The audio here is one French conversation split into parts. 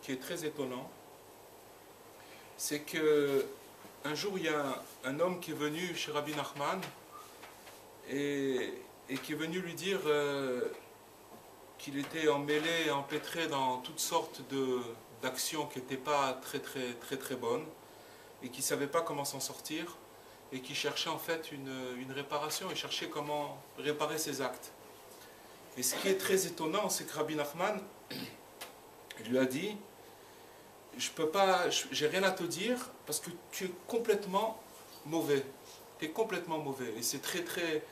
qui est très étonnant, c'est que un jour il y a un homme qui est venu chez Rabbi Nachman et qui est venu lui dire qu'il était emmêlé, empêtré dans toutes sortes d'actions qui n'étaient pas très bonnes et qui ne savait pas comment s'en sortir et qui cherchait en fait une réparation et cherchait comment réparer ses actes. Et ce qui est très étonnant, c'est que Rabbi Nachman lui a dit: je peux pas, j'ai rien à te dire parce que tu es complètement mauvais. Tu es complètement mauvais. Et c'est très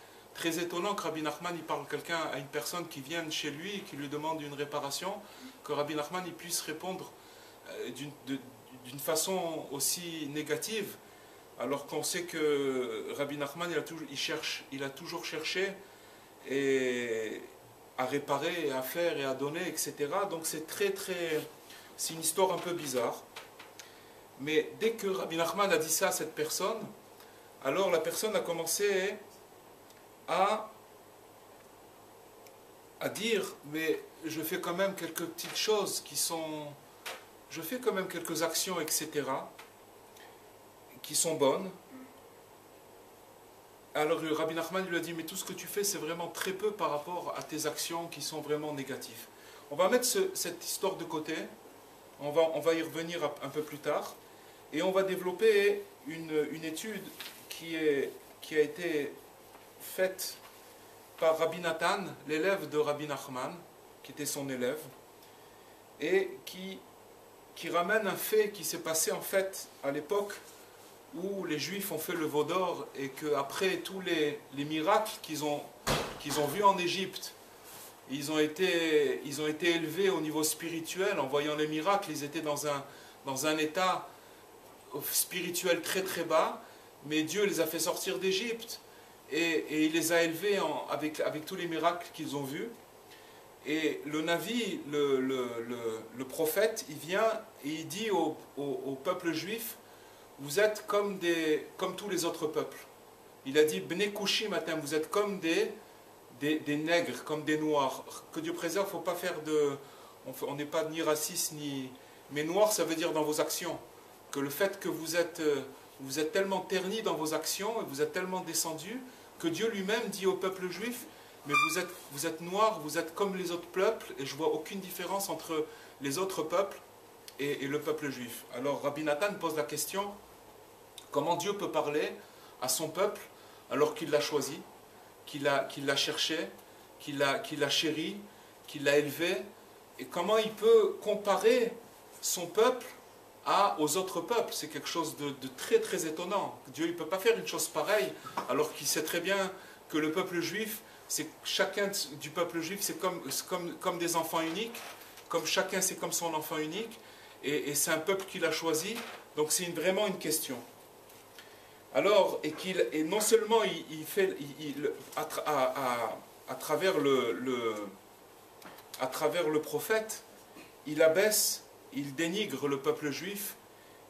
étonnant que Rabbi Nachman il parle à une personne qui vient chez lui et qui lui demande une réparation, que Rabbi Nachman il puisse répondre d'une façon aussi négative, alors qu'on sait que Rabbi Nachman il a toujours cherché à réparer, à faire et à donner, etc. Donc c'est une histoire un peu bizarre. Mais dès que Rabbi Nachman a dit ça à cette personne, alors la personne a commencé à dire: mais je fais quand même quelques petites choses je fais quand même quelques actions, etc., qui sont bonnes. Alors Rabbi Nachman lui a dit: mais tout ce que tu fais, c'est vraiment très peu par rapport à tes actions qui sont vraiment négatives. On va mettre cette histoire de côté, on va y revenir un peu plus tard, et on va développer une étude qui a été faite par Rabbi Nathan, l'élève de Rabbi Nachman, qui était son élève, et qui ramène un fait qui s'est passé en fait à l'époque où les Juifs ont fait le veau d'or et qu'après tous les miracles qu'ils ont vus en Égypte, ils ont été élevés au niveau spirituel. En voyant les miracles, ils étaient dans un état spirituel très bas, mais Dieu les a fait sortir d'Égypte et il les a élevés avec tous les miracles qu'ils ont vus. Et le Navi, le prophète, il vient et il dit au peuple juif: vous êtes comme tous les autres peuples. Il a dit: Bnei Kushim atem, vous êtes comme des nègres, comme des noirs. Que Dieu préserve, il ne faut pas faire on n'est pas ni raciste, mais noir, ça veut dire dans vos actions. Que le fait que vous êtes tellement ternis dans vos actions, et vous êtes tellement descendus, que Dieu lui-même dit au peuple juif: mais vous êtes noirs, vous êtes comme les autres peuples, et je ne vois aucune différence entre les autres peuples et le peuple juif. Alors Rabbi Nathan pose la question: comment Dieu peut parler à son peuple alors qu'il l'a choisi, qu'il l'a cherché, qu'il l'a chéri, qu'il l'a élevé, et comment il peut comparer son peuple aux autres peuples? C'est quelque chose de très étonnant. Dieu ne peut pas faire une chose pareille alors qu'il sait très bien que le peuple juif, chacun du peuple juif, c'est comme des enfants uniques, comme chacun c'est comme son enfant unique, et c'est un peuple qu'il a choisi. Donc c'est vraiment une question. Alors, et non seulement à travers le prophète, il abaisse, il dénigre le peuple juif,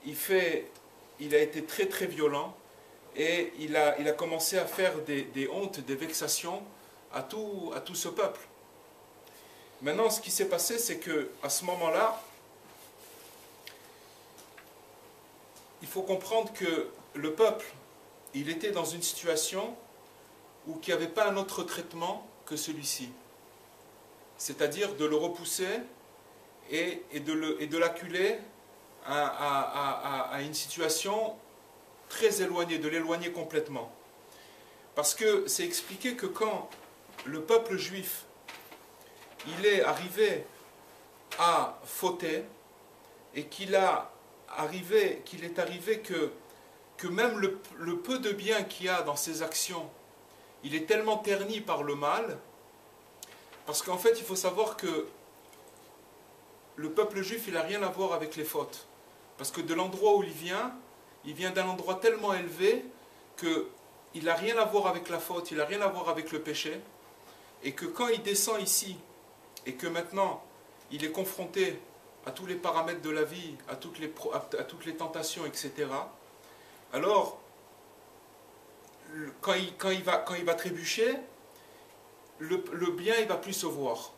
il a été très violent, et il a commencé à faire des hontes, des vexations à tout ce peuple. Maintenant, ce qui s'est passé, c'est qu'à ce moment-là, il faut comprendre que le peuple, il était dans une situation où il n'y avait pas un autre traitement que celui-ci. C'est-à-dire de le repousser et de l'acculer à une situation très éloignée, de l'éloigner complètement. Parce que c'est expliqué que quand le peuple juif, il est arrivé à fauter, et qu'il est arrivé que même le peu de bien qu'il y a dans ses actions, il est tellement terni par le mal, parce qu'en fait il faut savoir que le peuple juif, il n'a rien à voir avec les fautes. Parce que de l'endroit où il vient d'un endroit tellement élevé qu'il n'a rien à voir avec la faute, il n'a rien à voir avec le péché, et que quand il descend ici, et que maintenant il est confronté à tous les paramètres de la vie, à toutes les tentations, etc., alors, quand il va trébucher, le bien, il ne va plus se voir.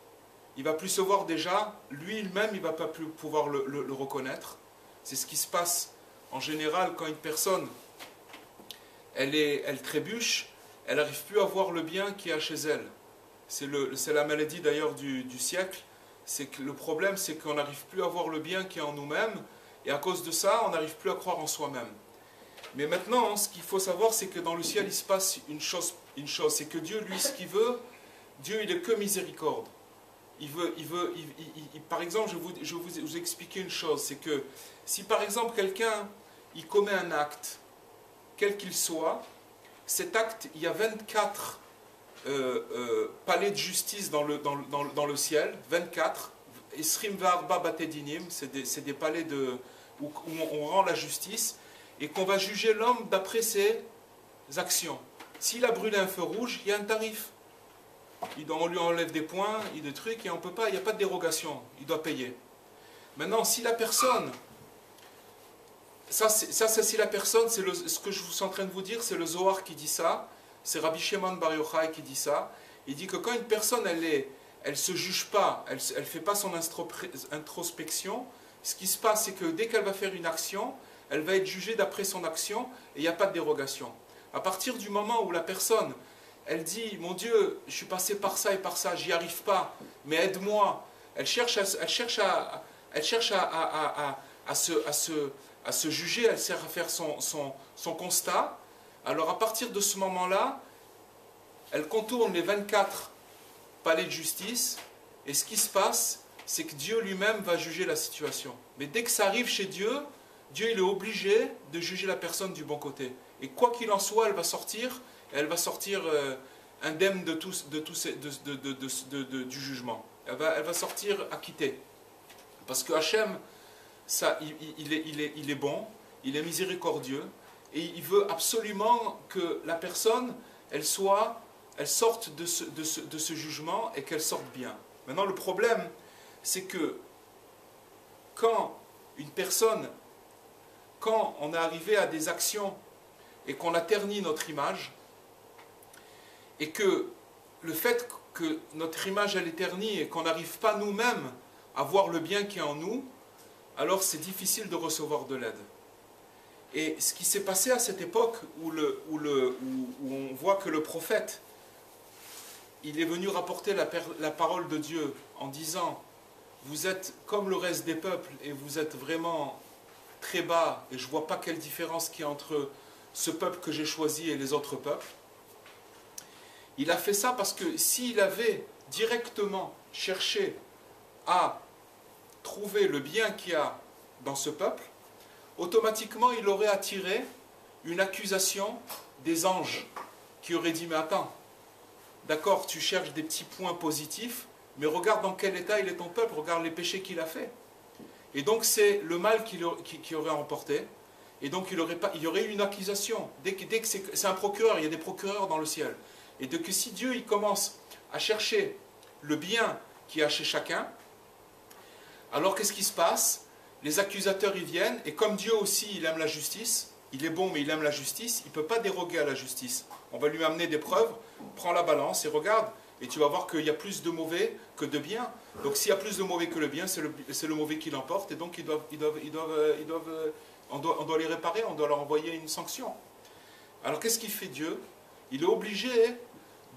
il va plus se voir déjà, lui-même, il va pas plus pouvoir le reconnaître. C'est ce qui se passe en général quand une personne, elle trébuche, elle n'arrive plus à voir le bien qu'il y a chez elle. C'est la maladie d'ailleurs du siècle. C'est que le problème, c'est qu'on n'arrive plus à voir le bien qu'il y a en nous-mêmes, et à cause de ça, on n'arrive plus à croire en soi-même. Mais maintenant, ce qu'il faut savoir, c'est que dans le ciel, il se passe une chose, c'est que Dieu, lui, ce qu'il veut, Dieu, il est que miséricorde. Par exemple, je vais vous expliquer une chose, c'est que si par exemple quelqu'un, il commet un acte, quel qu'il soit, cet acte, il y a 24 palais de justice dans le ciel, 24, Esrim Va'arba Batedinim, c'est des palais où on rend la justice, et qu'on va juger l'homme d'après ses actions. S'il a brûlé un feu rouge, il y a un tarif. On lui enlève des points, il y a des trucs, et on peut pas, il n'y a pas de dérogation, il doit payer. Maintenant, si la personne, si la personne, ce que je suis en train de vous dire, c'est le Zohar qui dit ça, c'est Rabbi Shimon Bar Yochai qui dit ça. Il dit que quand une personne, elle se juge pas, elle fait pas son introspection, ce qui se passe, c'est que dès qu'elle va faire une action, elle va être jugée d'après son action, et il n'y a pas de dérogation. À partir du moment où la personne, elle dit, mon Dieu, je suis passé par ça et par ça, j'y arrive pas, mais aide-moi. Elle cherche à se juger, elle sert à faire son constat. Alors à partir de ce moment-là, elle contourne les 24 palais de justice, et ce qui se passe, c'est que Dieu lui-même va juger la situation. Mais dès que ça arrive chez Dieu, Dieu il est obligé de juger la personne du bon côté. Et quoi qu'il en soit, elle va sortir indemne du jugement. Elle va sortir acquittée. Parce que Hachem, il est bon, il est miséricordieux, et il veut absolument que la personne, elle sorte de ce jugement et qu'elle sorte bien. Maintenant, le problème, c'est que quand on est arrivé à des actions et qu'on a terni notre image, et que le fait que notre image elle est ternie et qu'on n'arrive pas nous-mêmes à voir le bien qui est en nous, alors c'est difficile de recevoir de l'aide. Et ce qui s'est passé à cette époque où on voit que le prophète, il est venu rapporter la parole de Dieu en disant « Vous êtes comme le reste des peuples et vous êtes vraiment très bas et je ne vois pas quelle différence qu'il y a entre ce peuple que j'ai choisi et les autres peuples. » Il a fait ça parce que s'il avait directement cherché à trouver le bien qu'il y a dans ce peuple, automatiquement il aurait attiré une accusation des anges qui auraient dit « Mais attends, d'accord, tu cherches des petits points positifs, mais regarde dans quel état il est ton peuple, regarde les péchés qu'il a fait. » Et donc c'est le mal qui aurait emporté, et donc il y aurait eu une accusation. Dès que c'est un procureur, il y a des procureurs dans le ciel. Et de que si Dieu il commence à chercher le bien qu'il y a chez chacun, alors qu'est-ce qui se passe? Les accusateurs ils viennent, et comme Dieu aussi il aime la justice, il est bon mais il aime la justice, il ne peut pas déroger à la justice. On va lui amener des preuves, prends la balance et regarde, et tu vas voir qu'il y a plus de mauvais que de bien. Donc s'il y a plus de mauvais que le bien, c'est le mauvais qui l'emporte, et donc on doit les réparer, on doit leur envoyer une sanction. Alors qu'est-ce qu'il fait Dieu? Il est obligé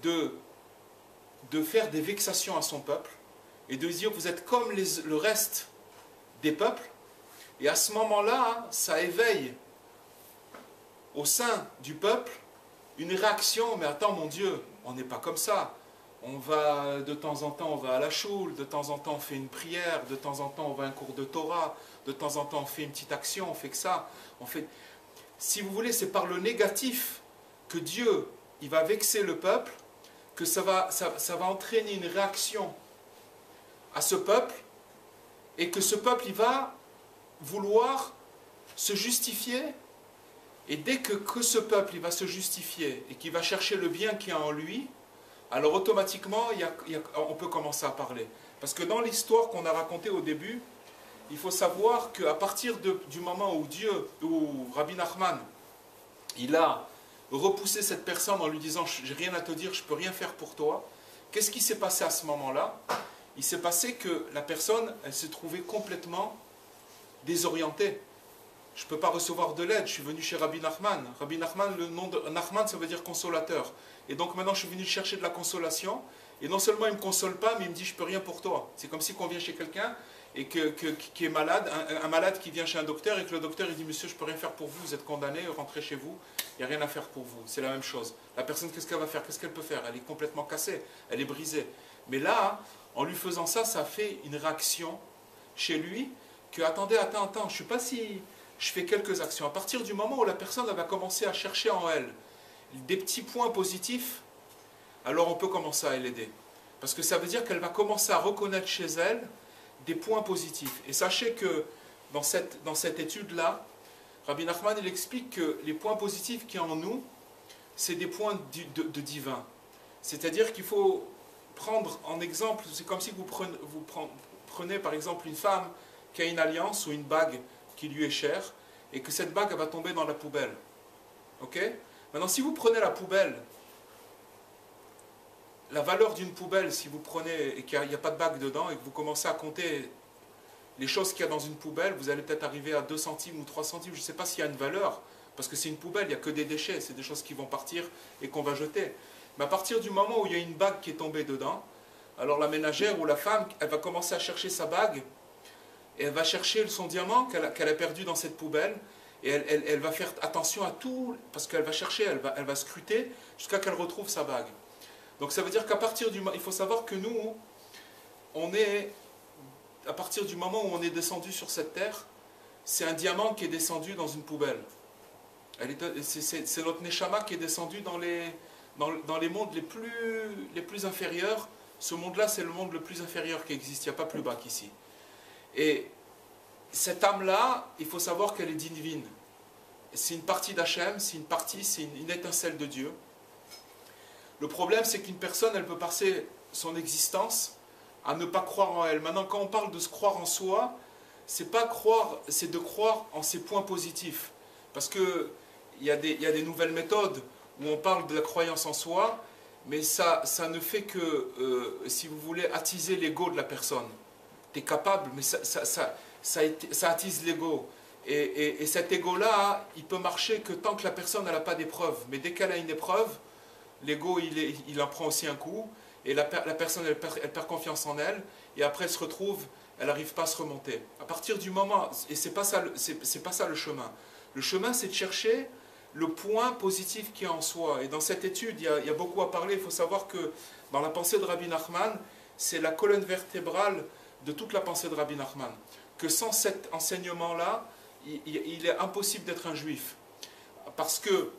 de faire des vexations à son peuple, et de dire vous êtes comme le reste des peuples, et à ce moment-là, ça éveille au sein du peuple une réaction, mais attends mon Dieu, on n'est pas comme ça. On va, de temps en temps, on va à la choule, de temps en temps, on fait une prière, de temps en temps, on va à un cours de Torah, de temps en temps, on fait une petite action, on fait que ça. Si vous voulez, c'est par le négatif que Dieu, il va vexer le peuple, que ça va entraîner une réaction à ce peuple, et que ce peuple, il va vouloir se justifier. Et dès que ce peuple, il va se justifier, et qu'il va chercher le bien qu'il y a en lui, alors automatiquement, on peut commencer à parler. Parce que dans l'histoire qu'on a racontée au début, il faut savoir qu'à partir du moment où Rabbi Nachman, il a repoussé cette personne en lui disant « j'ai rien à te dire, je ne peux rien faire pour toi », qu'est-ce qui s'est passé à ce moment-là? il s'est passé que la personne, elle s'est trouvée complètement désorientée. Je ne peux pas recevoir de l'aide, je suis venu chez Rabbi Nachman. Rabbi Nachman, le nom de Nachman, ça veut dire consolateur. Et donc maintenant, je suis venu chercher de la consolation. Et non seulement il ne me console pas, mais il me dit, je ne peux rien pour toi. C'est comme si qu'on vient chez quelqu'un et qui est malade, un malade qui vient chez un docteur et que le docteur il dit, monsieur, je ne peux rien faire pour vous, vous êtes condamné, rentrez chez vous, il n'y a rien à faire pour vous. C'est la même chose. La personne, qu'est-ce qu'elle va faire? Qu'est-ce qu'elle peut faire? Elle est complètement cassée, elle est brisée. Mais là, en lui faisant ça, ça fait une réaction chez lui que, attendez, attends, je ne sais pas si je fais quelques actions. À partir du moment où la personne elle va commencer à chercher en elle des petits points positifs, alors on peut commencer à l'aider. Parce que ça veut dire qu'elle va commencer à reconnaître chez elle des points positifs. Et sachez que dans cette étude-là, Rabbi Nachman il explique que les points positifs qu'il y a en nous, c'est des points de divin. C'est-à-dire qu'il faut prendre en exemple, c'est comme si vous prenez par exemple une femme qui a une alliance ou une bague qui lui est chère, et que cette bague elle va tomber dans la poubelle. Ok? Maintenant, si vous prenez la poubelle, la valeur d'une poubelle, si vous prenez et qu'il n'y a pas de bague dedans, et que vous commencez à compter les choses qu'il y a dans une poubelle, vous allez peut-être arriver à 2 centimes ou 3 centimes, je ne sais pas s'il y a une valeur, parce que c'est une poubelle, il n'y a que des déchets, c'est des choses qui vont partir et qu'on va jeter. Mais à partir du moment où il y a une bague qui est tombée dedans, alors la ménagère ou la femme, elle va commencer à chercher sa bague, et elle va chercher son diamant qu'elle a perdu dans cette poubelle, et elle va faire attention à tout, parce qu'elle va chercher, elle va scruter jusqu'à qu'elle retrouve sa bague. Donc ça veut dire qu'à partir du moment, il faut savoir que nous, à partir du moment où on est descendu sur cette terre, c'est un diamant qui est descendu dans une poubelle. C'est notre Neshama qui est descendu dans les mondes les plus inférieurs. Ce monde-là, c'est le monde le plus inférieur qui existe, il n'y a pas plus bas qu'ici. Et cette âme-là, il faut savoir qu'elle est divine. C'est une partie d'Hachem, c'est une étincelle de Dieu. Le problème, c'est qu'une personne, elle peut passer son existence à ne pas croire en elle. Maintenant, quand on parle de se croire en soi, c'est pas croire, c'est de croire en ses points positifs. Parce qu'il y a des nouvelles méthodes où on parle de la croyance en soi, mais ça ne fait que, si vous voulez, attiser l'ego de la personne. Tu es capable, mais ça attise l'ego. Et cet ego-là, il peut marcher que tant que la personne n'a pas d'épreuve. Mais dès qu'elle a une épreuve, l'ego, il en prend aussi un coup, et la personne, elle perd confiance en elle, et après, elle se retrouve, elle n'arrive pas à se remonter. À partir du moment, et c'est pas ça le chemin. Le chemin, c'est de chercher le point positif qu'il y a en soi. Et dans cette étude, il y a beaucoup à parler. Il faut savoir que dans la pensée de Rabbi Nachman, c'est la colonne vertébrale de toute la pensée de Rabbi Nachman. Que sans cet enseignement-là, il est impossible d'être un juif. Parce que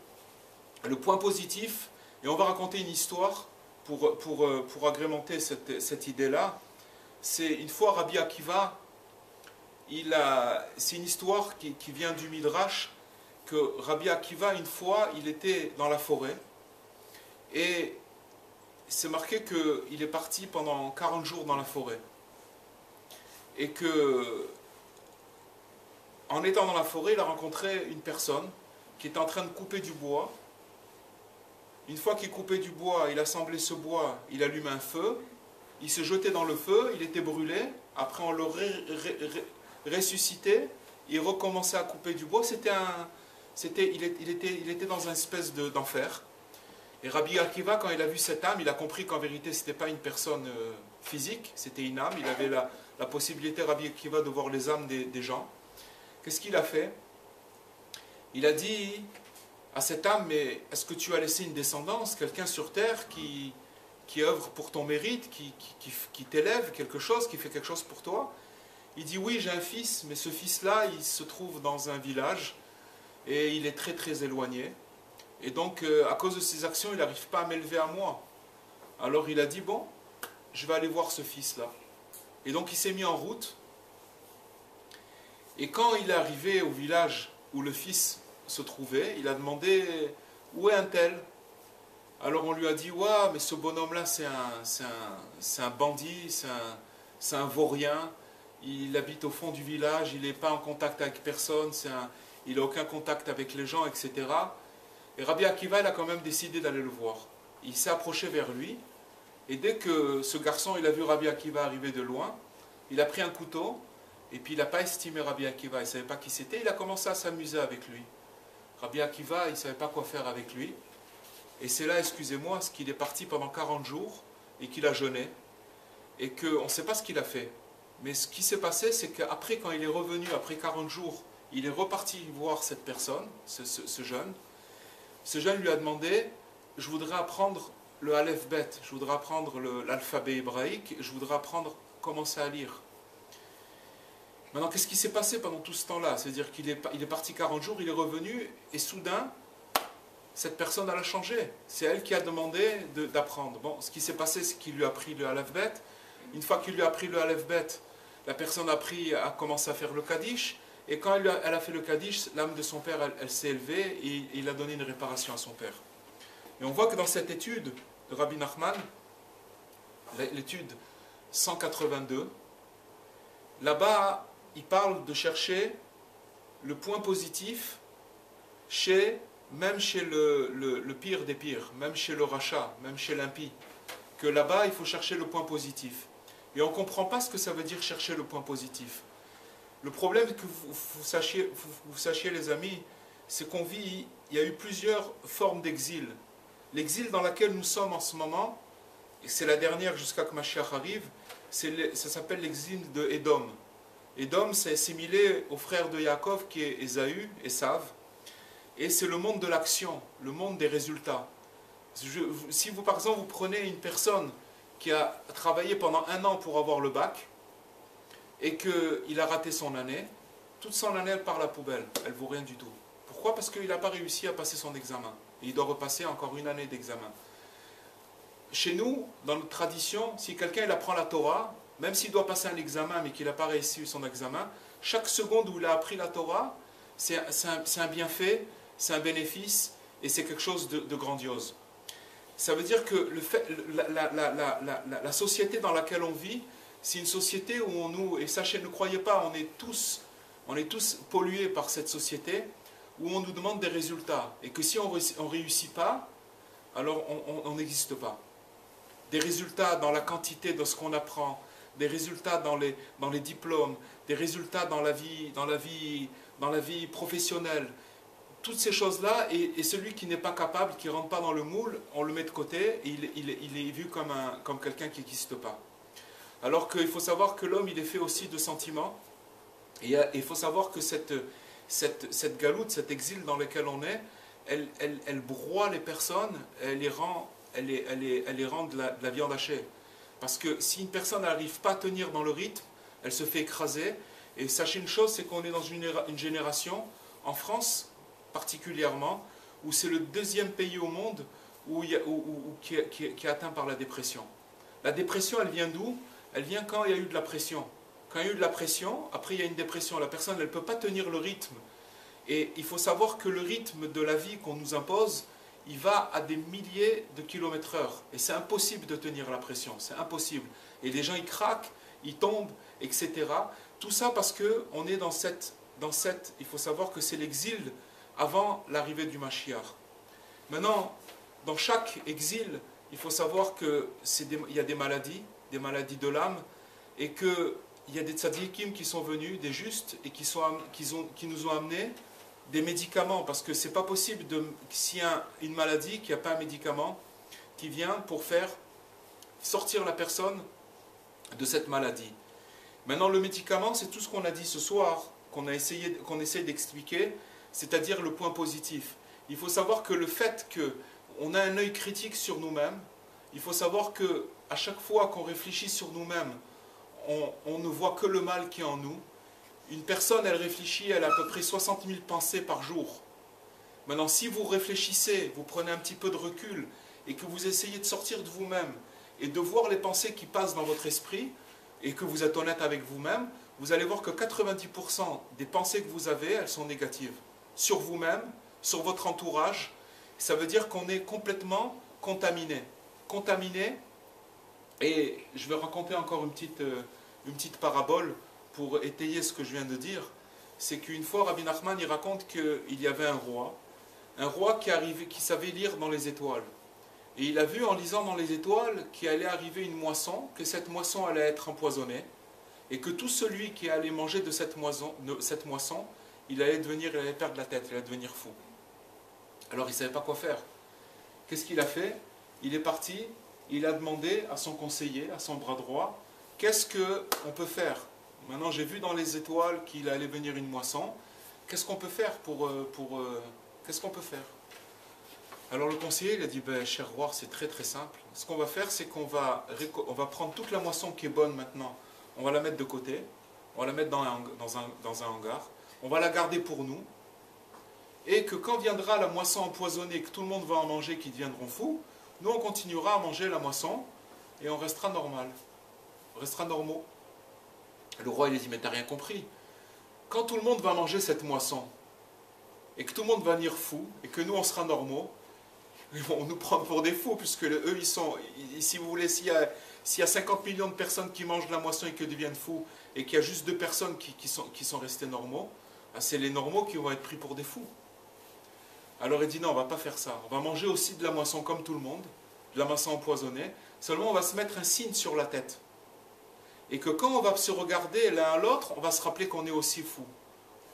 le point positif, et on va raconter une histoire pour agrémenter cette idée-là. C'est une fois Rabbi Akiva, c'est une histoire qui vient du Midrash, que Rabbi Akiva, une fois, il était dans la forêt, et c'est marqué qu'il est parti pendant 40 jours dans la forêt. Et que, en étant dans la forêt, il a rencontré une personne qui était en train de couper du bois. Une fois qu'il coupait du bois, il assemblait ce bois, il allumait un feu, il se jetait dans le feu, il était brûlé, après on le ressuscitait, il recommençait à couper du bois, il était dans une espèce d'enfer. Et Rabbi Akiva, quand il a vu cette âme, il a compris qu'en vérité, ce n'était pas une personne physique, c'était une âme, il avait la possibilité, Rabbi Akiva, de voir les âmes des gens. Qu'est-ce qu'il a fait? Il a dit à cette âme, mais est-ce que tu as laissé une descendance, quelqu'un sur terre qui œuvre pour ton mérite, qui t'élève quelque chose, qui fait quelque chose pour toi? Il dit, oui, j'ai un fils, mais ce fils-là, il se trouve dans un village et il est très très éloigné. Et donc, à cause de ses actions, il n'arrive pas à m'élever à moi. Alors il a dit, bon, je vais aller voir ce fils-là. Et donc il s'est mis en route. Et quand il est arrivé au village où le fils se trouvait, il a demandé où est un tel. Alors on lui a dit, ouais, mais ce bonhomme-là, c'est un bandit, c'est un vaurien, il habite au fond du village, il n'est pas en contact avec personne, il n'a aucun contact avec les gens, etc. Et Rabbi Akiva, il a quand même décidé d'aller le voir. Il s'est approché vers lui Et dès que ce garçon il a vu Rabbi Akiva arriver de loin, il a pris un couteau, et puis il n'a pas estimé Rabbi Akiva, il ne savait pas qui c'était, il a commencé à s'amuser avec lui. Rabbi Akiva, il ne savait pas quoi faire avec lui. Et c'est là, excusez-moi, qu'il est parti pendant 40 jours, et qu'il a jeûné, et qu'on ne sait pas ce qu'il a fait. Mais ce qui s'est passé, c'est qu'après, quand il est revenu, après 40 jours, il est reparti voir cette personne, ce jeune. Ce jeune lui a demandé, je voudrais apprendre le Aleph Bet, je voudrais apprendre l'alphabet hébraïque, je voudrais apprendre commencer à lire. Maintenant, qu'est-ce qui s'est passé pendant tout ce temps-là? C'est-à-dire qu'il est parti 40 jours, il est revenu, et soudain, cette personne, elle a changé. C'est elle qui a demandé d'apprendre. Bon, ce qui s'est passé, c'est qu'il lui a appris le Aleph Bet. Une fois qu'il lui a appris le Aleph Bet, la personne a commencé à faire le Kaddish, et quand elle a fait le Kaddish, l'âme de son père, elle s'est élevée, et il a donné une réparation à son père. Et on voit que dans cette étude de Rabbi Nachman, l'étude 182, là-bas, il parle de chercher le point positif même chez le pire des pires, même chez le rachat, même chez l'impie. Que là-bas, il faut chercher le point positif. Et on ne comprend pas ce que ça veut dire chercher le point positif. Le problème que vous sachiez, les amis, c'est qu'on vit, il y a eu plusieurs formes d'exil. L'exil dans lequel nous sommes en ce moment, et c'est la dernière jusqu'à que Mashiach arrive, ça s'appelle l'exil de Édom. Édom, c'est assimilé au frère de Yaakov qui est Ésaü, Esav, et c'est le monde de l'action, le monde des résultats. Si vous, par exemple, vous prenez une personne qui a travaillé pendant 1 an pour avoir le bac, et qu'il a raté son année, toute son année, elle part à la poubelle, elle ne vaut rien du tout. Pourquoi? Parce qu'il n'a pas réussi à passer son examen. Et il doit repasser encore 1 année d'examen. Chez nous, dans notre tradition, si quelqu'un il apprend la Torah, même s'il doit passer un examen mais qu'il n'a pas réussi son examen, chaque seconde où il a appris la Torah, c'est un bienfait, c'est un bénéfice et c'est quelque chose de grandiose. Ça veut dire que la société dans laquelle on vit, c'est une société où et sachez, ne croyez pas, on est tous pollués par cette société, où on nous demande des résultats, et que si on ne réussit pas, alors on n'existe pas. Des résultats dans la quantité de ce qu'on apprend, des résultats dans les diplômes, des résultats dans la vie professionnelle, toutes ces choses-là, et celui qui n'est pas capable, qui ne rentre pas dans le moule, on le met de côté, et il est vu comme quelqu'un qui n'existe pas. Alors qu'il faut savoir que l'homme, il est fait aussi de sentiments, et il faut savoir que cette galoute, cet exil dans lequel on est, elle broie les personnes, elle les rend de la viande hachée. Parce que si une personne n'arrive pas à tenir dans le rythme, elle se fait écraser. Et sachez une chose, c'est qu'on est dans une génération, en France particulièrement, où c'est le 2e pays au monde qui est atteint par la dépression. La dépression, elle vient d'où? Elle vient quand il y a eu de la pression. Quand il y a eu de la pression, après il y a une dépression. La personne, elle ne peut pas tenir le rythme. Et il faut savoir que le rythme de la vie qu'on nous impose, il va à des milliers de kilomètres/heure. Et c'est impossible de tenir la pression, c'est impossible. Et les gens, ils craquent, ils tombent, etc. Tout ça parce qu'on est dans cette... Il faut savoir que c'est l'exil avant l'arrivée du Mashiach. Maintenant, dans chaque exil, il faut savoir qu'il y a des maladies de l'âme, et qu'il y a des tzadikim qui sont venus, des justes, et qui nous ont amené des médicaments, parce que c'est pas possible s'il y a une maladie, qu'il n'y a pas un médicament qui vient pour faire sortir la personne de cette maladie. Maintenant, le médicament, c'est tout ce qu'on a dit ce soir, qu'on essaye d'expliquer, c'est-à-dire le point positif. Il faut savoir que le fait qu'on a un œil critique sur nous-mêmes, il faut savoir que à chaque fois qu'on réfléchit sur nous-mêmes, on ne voit que le mal qui est en nous. Une personne, elle réfléchit, elle a à peu près 60 000 pensées par jour. Maintenant, si vous réfléchissez, vous prenez un petit peu de recul, et que vous essayez de sortir de vous-même, et de voir les pensées qui passent dans votre esprit, et que vous êtes honnête avec vous-même, vous allez voir que 90% des pensées que vous avez, elles sont négatives. Sur vous-même, sur votre entourage, ça veut dire qu'on est complètement contaminé. Contaminé, et je vais raconter encore une petite parabole pour étayer ce que je viens de dire. C'est qu'une fois, Rabbi Nachman, il raconte qu'il y avait un roi qui savait lire dans les étoiles. Et il a vu en lisant dans les étoiles qu'il allait arriver une moisson, que cette moisson allait être empoisonnée, et que tout celui qui allait manger de cette moisson, il allait perdre la tête, il allait devenir fou. Alors il ne savait pas quoi faire. Qu'est-ce qu'il a fait? Il est parti, il a demandé à son conseiller, à son bras droit, qu'est-ce qu'on peut faire? Maintenant j'ai vu dans les étoiles qu'il allait venir une moisson, qu'est-ce qu'on peut faire qu'est-ce qu'on peut faire? Alors le conseiller il a dit, ben, cher roi, c'est très très simple. Ce qu'on va faire, c'est qu'on va prendre toute la moisson qui est bonne maintenant, on va la mettre de côté, on va la mettre dans un hangar, on va la garder pour nous, et que quand viendra la moisson empoisonnée, que tout le monde va en manger, qui deviendront fous, nous on continuera à manger la moisson, et on restera normal, on restera normaux. Le roi il a dit, mais t'as rien compris. Quand tout le monde va manger cette moisson, et que tout le monde va venir fou, et que nous on sera normaux, ils vont nous prendre pour des fous, puisque eux, si vous voulez, s'il y a 50 millions de personnes qui mangent de la moisson et qui deviennent fous, et qu'il y a juste 2 personnes qui sont restées normaux, c'est les normaux qui vont être pris pour des fous. Alors il dit non, on ne va pas faire ça. On va manger aussi de la moisson comme tout le monde, de la moisson empoisonnée, seulement on va se mettre un signe sur la tête. Et que quand on va se regarder l'un à l'autre, on va se rappeler qu'on est aussi fou.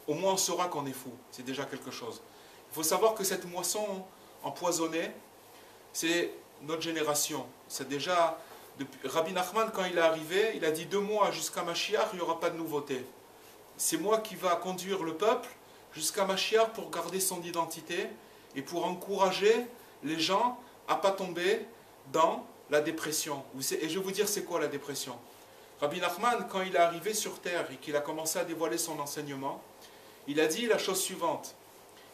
Au moins on saura qu'on est fou, c'est déjà quelque chose. Il faut savoir que cette moisson empoisonné, c'est notre génération. C'est déjà, Rabbi Nachman, quand il est arrivé, il a dit 2 mois jusqu'à Mashiach, il n'y aura pas de nouveauté. C'est moi qui va conduire le peuple jusqu'à Mashiach pour garder son identité et pour encourager les gens à ne pas tomber dans la dépression. Et je vais vous dire c'est quoi la dépression. Rabbi Nachman, quand il est arrivé sur terre et qu'il a commencé à dévoiler son enseignement, il a dit la chose suivante.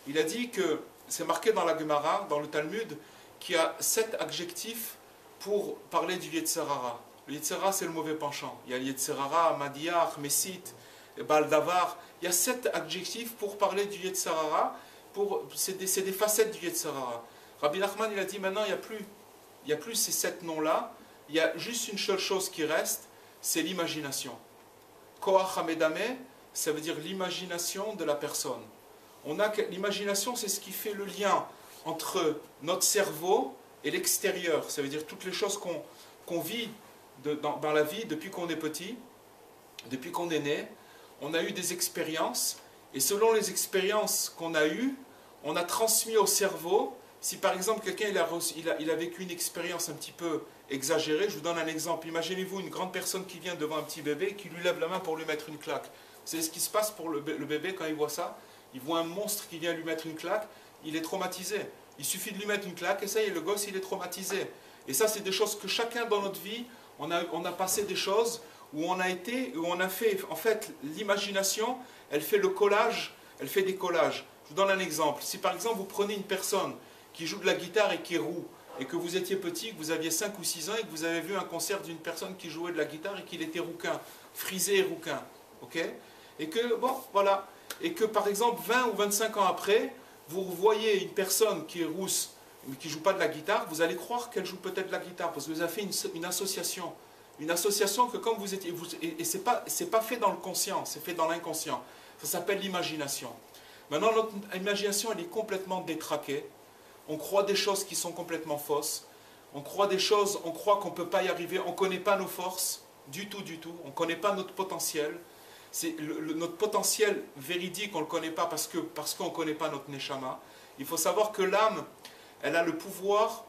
Il a dit que c'est marqué dans la Gemara, dans le Talmud, qu'il y a 7 adjectifs pour parler du Yetzer Hara. Le Yetzer Hara, c'est le mauvais penchant. Il y a le Yetzer Hara, Madiach, Messit, Baal Davar. Il y a 7 adjectifs pour parler du Yetzer Hara. C'est des facettes du Yetzer Hara. Rabbi Nachman, il a dit maintenant, il n'y a plus ces 7 noms-là. Il y a juste une seule chose qui reste, c'est l'imagination. Koach Hamedame, ça veut dire l'imagination de la personne. L'imagination, c'est ce qui fait le lien entre notre cerveau et l'extérieur. Ça veut dire toutes les choses qu'on vit dans la vie depuis qu'on est petit, depuis qu'on est né. On a eu des expériences, et selon les expériences qu'on a eues, on a transmis au cerveau. Si par exemple quelqu'un il a vécu une expérience un petit peu exagérée, je vous donne un exemple. Imaginez-vous une grande personne qui vient devant un petit bébé et qui lui lève la main pour lui mettre une claque. Vous savez ce qui se passe pour le bébé quand il voit ça? Il voit un monstre qui vient lui mettre une claque, il est traumatisé. Il suffit de lui mettre une claque et ça y est, le gosse il est traumatisé. Et ça c'est des choses que chacun dans notre vie, on a passé des choses où on a fait, en fait l'imagination, elle fait le collage, elle fait des collages. Je vous donne un exemple. Si par exemple vous prenez une personne qui joue de la guitare et qui est roux, et que vous étiez petit, que vous aviez 5 ou 6 ans et que vous avez vu un concert d'une personne qui jouait de la guitare et qu'il était rouquin, frisé et rouquin, ok? Et que, bon, voilà. Et que par exemple 20 ou 25 ans après, vous voyez une personne qui est rousse, mais qui ne joue pas de la guitare, vous allez croire qu'elle joue peut-être de la guitare, parce que vous avez fait une association. Une association que comme vous étiez... et ce n'est pas fait dans le conscient, c'est fait dans l'inconscient. Ça s'appelle l'imagination. Maintenant, notre imagination, elle est complètement détraquée. On croit des choses qui sont complètement fausses. On croit des choses, on croit qu'on ne peut pas y arriver. On ne connaît pas nos forces, du tout, du tout. On ne connaît pas notre potentiel. Notre potentiel véridique, on ne le connaît pas parce qu'on ne connaît pas notre neshama. Il faut savoir que l'âme, elle a le pouvoir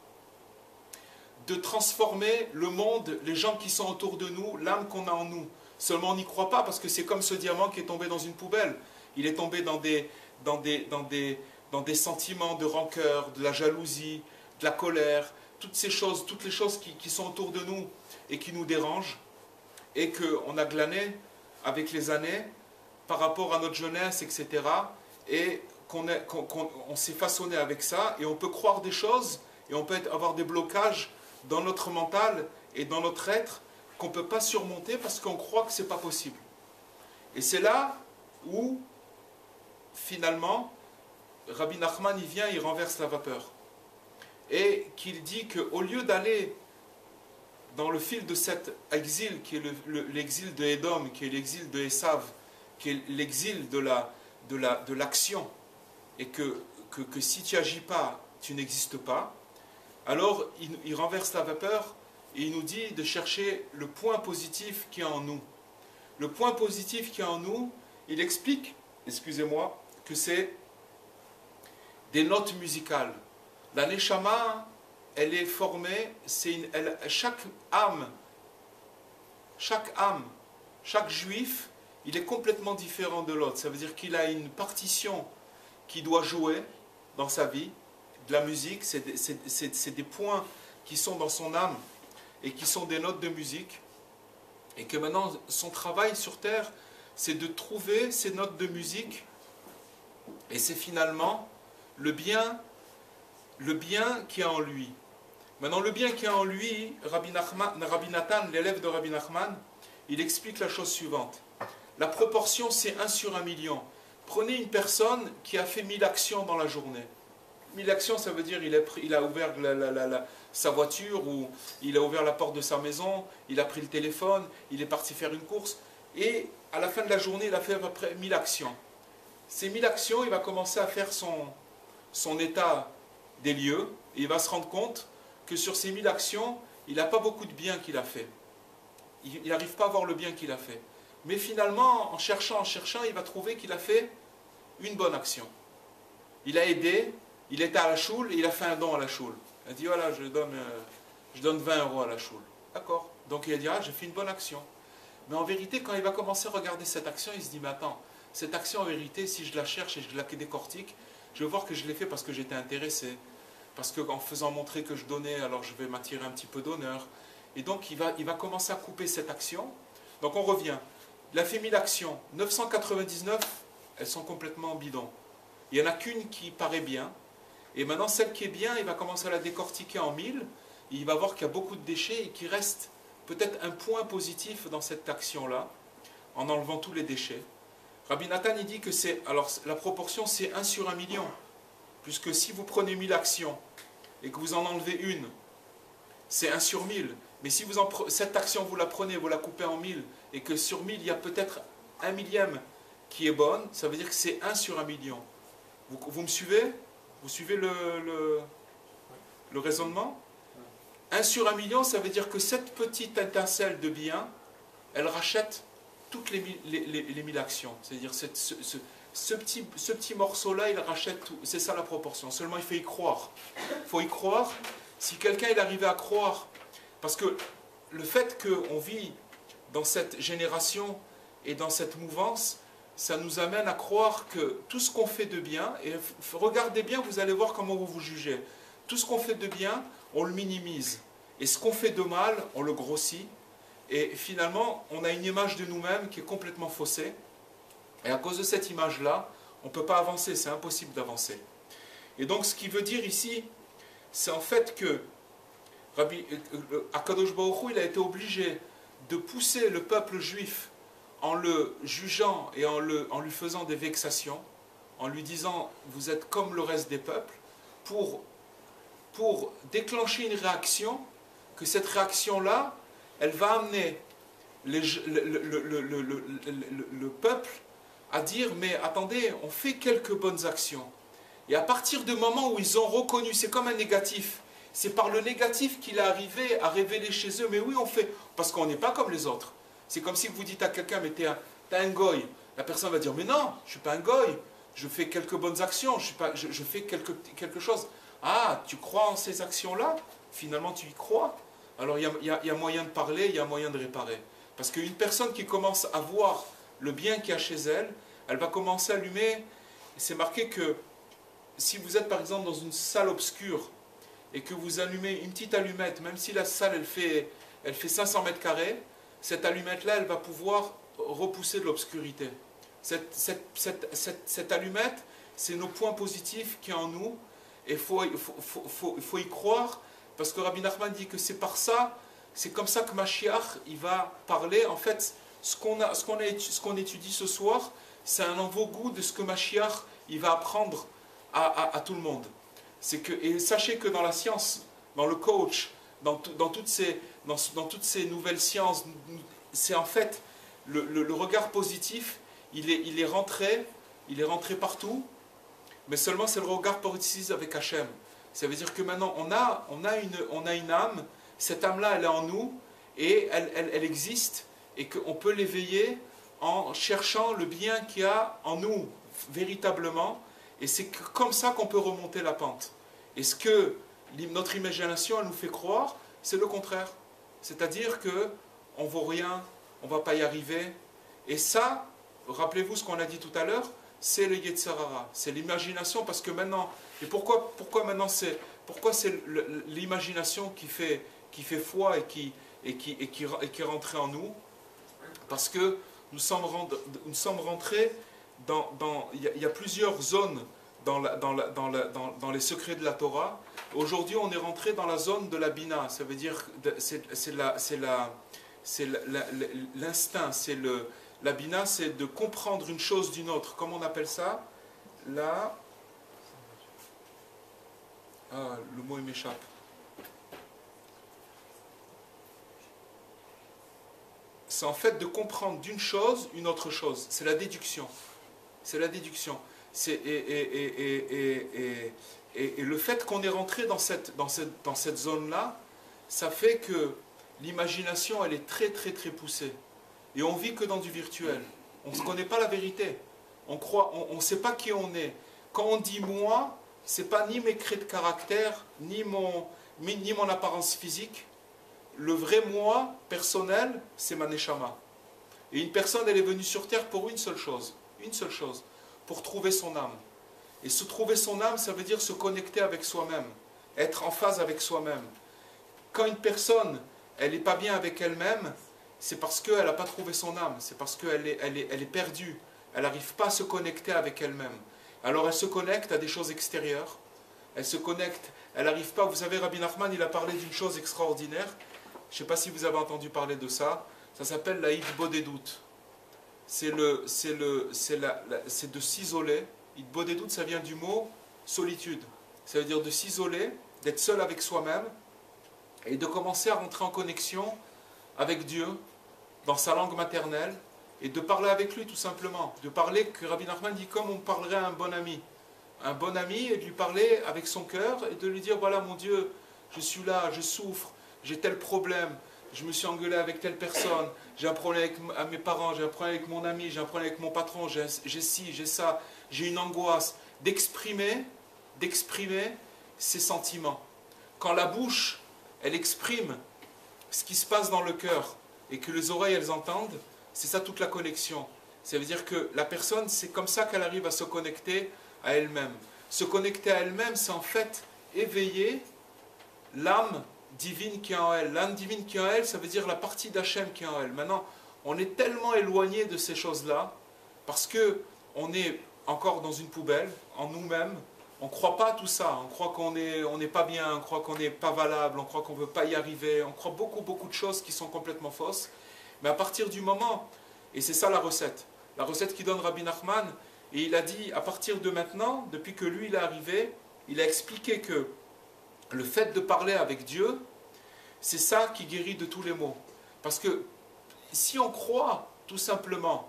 de transformer le monde, les gens qui sont autour de nous, l'âme qu'on a en nous. Seulement on n'y croit pas parce que c'est comme ce diamant qui est tombé dans une poubelle. Il est tombé dans des sentiments de rancœur, de la jalousie, de la colère, toutes les choses qui sont autour de nous et qui nous dérangent et qu'on a glané avec les années par rapport à notre jeunesse, etc. Et qu'on s'est façonné avec ça et on peut croire des choses et on peut avoir des blocages dans notre mental et dans notre être qu'on ne peut pas surmonter parce qu'on croit que ce n'est pas possible. Et c'est là où, finalement, Rabbi Nachman, il vient, il renverse la vapeur. Et qu'il dit qu'au lieu d'aller dans le fil de cet exil, qui est l'exil de Édom, qui est l'exil de Esav, qui est l'exil de l'action, et que si tu n'agis pas, tu n'existes pas, alors il renverse la vapeur et il nous dit de chercher le point positif qui est en nous. Le point positif qui est en nous, il explique, excusez-moi, que c'est des notes musicales. La Neshama, elle est formée, chaque âme, chaque juif, il est complètement différent de l'autre. Ça veut dire qu'il a une partition qu'il doit jouer dans sa vie. De la musique, c'est des points qui sont dans son âme et qui sont des notes de musique. Et que maintenant, son travail sur Terre, c'est de trouver ces notes de musique. Et c'est finalement le bien qui est en lui. Maintenant, le bien qui est en lui, Rabbi Nathan, l'élève de Rabbi Nachman, il explique la chose suivante. La proportion, c'est 1 sur 1 million. Prenez une personne qui a fait 1000 actions dans la journée. 1000 actions, ça veut dire il a ouvert sa voiture, ou il a ouvert la porte de sa maison, il a pris le téléphone, il est parti faire une course, et à la fin de la journée, il a fait à peu près 1000 actions. Ces 1000 actions, il va commencer à faire son état des lieux, et il va se rendre compte que sur ces 1000 actions, il n'a pas beaucoup de bien qu'il a fait. Il n'arrive pas à voir le bien qu'il a fait. Mais finalement, en cherchant, il va trouver qu'il a fait une bonne action. Il a aidé, il était à la choule et il a fait un don à la choule. Il a dit, voilà, je donne 20 € à la choule. D'accord. Donc il a dit, ah, j'ai fait une bonne action. Mais en vérité, quand il va commencer à regarder cette action, il se dit, mais attends, cette action en vérité, si je la cherche et je la décortique, je vais voir que je l'ai fait parce que j'étais intéressé. Parce qu'en faisant montrer que je donnais, alors je vais m'attirer un petit peu d'honneur. Et donc il va commencer à couper cette action. Donc on revient. Il a fait 1000 actions. 999, elles sont complètement bidons. Il n'y en a qu'une qui paraît bien. Et maintenant, celle qui est bien, il va commencer à la décortiquer en 1000. Et il va voir qu'il y a beaucoup de déchets et qu'il reste peut-être un point positif dans cette action-là, en enlevant tous les déchets. Rabbi Nathan, il dit que la proportion, c'est 1 sur 1 million. Puisque si vous prenez 1000 actions et que vous en enlevez une, c'est 1 sur 1000. Mais si cette action, vous la prenez, vous la coupez en 1000, et que sur 1000, il y a peut-être 1 millième qui est bonne, ça veut dire que c'est 1 sur 1 million. Vous me suivez? Vous suivez le raisonnement? 1 sur 1 million, ça veut dire que cette petite étincelle de bien, elle rachète toutes les 1000 actions. C'est-à-dire ce petit morceau-là, il rachète tout. C'est ça la proportion. Seulement, il faut y croire. Il faut y croire. Si quelqu'un est arrivé à croire, parce que le fait qu'on vit dans cette génération et dans cette mouvance, ça nous amène à croire que tout ce qu'on fait de bien, et regardez bien, vous allez voir comment vous vous jugez. Tout ce qu'on fait de bien, on le minimise. Et ce qu'on fait de mal, on le grossit. Et finalement, on a une image de nous-mêmes qui est complètement faussée. Et à cause de cette image-là, on ne peut pas avancer, c'est impossible d'avancer. Et donc ce qui veut dire ici, c'est en fait que Akadosh Baruch Hu, il a été obligé de pousser le peuple juif en le jugeant et en lui faisant des vexations, en lui disant « vous êtes comme le reste des peuples », pour déclencher une réaction, que cette réaction-là, elle va amener le peuple à dire « mais attendez, on fait quelques bonnes actions ». Et à partir du moment où ils ont reconnu, c'est comme un négatif, c'est par le négatif qu'il est arrivé à révéler chez eux, mais oui on fait, parce qu'on n'est pas comme les autres. C'est comme si vous dites à quelqu'un, mais t'es un goy. La personne va dire, mais non, je ne suis pas un goy, je fais quelques bonnes actions, je fais quelque chose. Ah, tu crois en ces actions-là? Finalement tu y crois. Alors il y a moyen de parler, il y a moyen de réparer. Parce qu'une personne qui commence à voir le bien qu'il y a chez elle, elle va commencer à allumer. C'est marqué que si vous êtes par exemple dans une salle obscure et que vous allumez une petite allumette, même si la salle elle fait 500 mètres carrés, cette allumette-là, elle va pouvoir repousser de l'obscurité. Cette allumette, c'est nos points positifs qui sont en nous, et il faut y croire, parce que Rabbi Nachman dit que c'est par ça, c'est comme ça que Mashiach, il va parler. En fait, ce qu'on étudie ce soir, c'est un avant-goût de ce que Mashiach, il va apprendre à tout le monde. Et sachez que dans la science, dans le coach, dans toutes ces nouvelles sciences, c'est en fait le regard positif, il est rentré partout, mais seulement c'est le regard positif avec Hachem. Ça veut dire que maintenant on a une âme, cette âme-là elle est en nous et elle existe et qu'on peut l'éveiller en cherchant le bien qu'il y a en nous véritablement, et c'est comme ça qu'on peut remonter la pente. Et ce que notre imagination elle nous fait croire, c'est le contraire. C'est-à-dire que on ne vaut rien, on ne va pas y arriver. Et ça, rappelez-vous ce qu'on a dit tout à l'heure, c'est le Yetzer Hara, c'est l'imagination, parce que maintenant, et pourquoi maintenant c'est l'imagination qui fait foi et qui est rentrée en nous? Parce que nous sommes rentrés il y a plusieurs zones dans les secrets de la Torah. Aujourd'hui, on est rentré dans la zone de la Bina. Ça veut dire, c'est l'instinct, la Bina, c'est de comprendre une chose d'une autre. Comment on appelle ça? Le mot il m'échappe. C'est en fait de comprendre d'une chose une autre chose. C'est la déduction. C'est la déduction. Et le fait qu'on est rentré dans cette zone-là, ça fait que l'imagination, elle est très très très poussée. Et on vit que dans du virtuel. On ne connaît pas la vérité. On ne sait pas qui on est. Quand on dit moi, c'est pas ni mes traits de caractère, ni mon apparence physique. Le vrai moi personnel, c'est ma neshama. Et une personne, elle est venue sur terre pour une seule chose, pour trouver son âme. Et se trouver son âme, ça veut dire se connecter avec soi-même, être en phase avec soi-même. Quand une personne, elle n'est pas bien avec elle-même, c'est parce qu'elle n'a pas trouvé son âme, c'est parce qu'elle est perdue, elle n'arrive pas à se connecter avec elle-même. Alors elle se connecte à des choses extérieures, elle se connecte, elle n'arrive pas. Vous savez, Rabbi Nachman, il a parlé d'une chose extraordinaire. Je ne sais pas si vous avez entendu parler de ça. Ça s'appelle la Hitbodedut. C'est de s'isoler. Hitbodedut, ça vient du mot solitude. Ça veut dire de s'isoler, d'être seul avec soi-même et de commencer à rentrer en connexion avec Dieu dans sa langue maternelle et de parler avec lui tout simplement. De parler, que Rabbi Nachman dit, comme on parlerait à un bon ami. Un bon ami, et de lui parler avec son cœur et de lui dire, voilà mon Dieu, je suis là, je souffre. J'ai tel problème, je me suis engueulé avec telle personne, j'ai un problème avec mes parents, j'ai un problème avec mon ami, j'ai un problème avec mon patron, j'ai ci, j'ai ça, j'ai une angoisse. D'exprimer ses sentiments. Quand la bouche, elle exprime ce qui se passe dans le cœur et que les oreilles, elles entendent, c'est ça toute la connexion. Ça veut dire que la personne, c'est comme ça qu'elle arrive à se connecter à elle-même. Se connecter à elle-même, c'est en fait éveiller l'âme divine qui est en elle. L'âme divine qui est en elle, ça veut dire la partie d'Hachem qui est en elle. Maintenant, on est tellement éloigné de ces choses-là, parce qu'on est encore dans une poubelle, en nous-mêmes, on ne croit pas à tout ça, on croit qu'on n'est pas bien, on croit qu'on n'est pas valable, on croit qu'on ne veut pas y arriver, on croit beaucoup de choses qui sont complètement fausses. Mais à partir du moment, et c'est ça la recette qui donne Rabbi Nachman, et il a dit, à partir de maintenant, depuis que lui il est arrivé, il a expliqué que le fait de parler avec Dieu, c'est ça qui guérit de tous les maux. Parce que si on croit tout simplement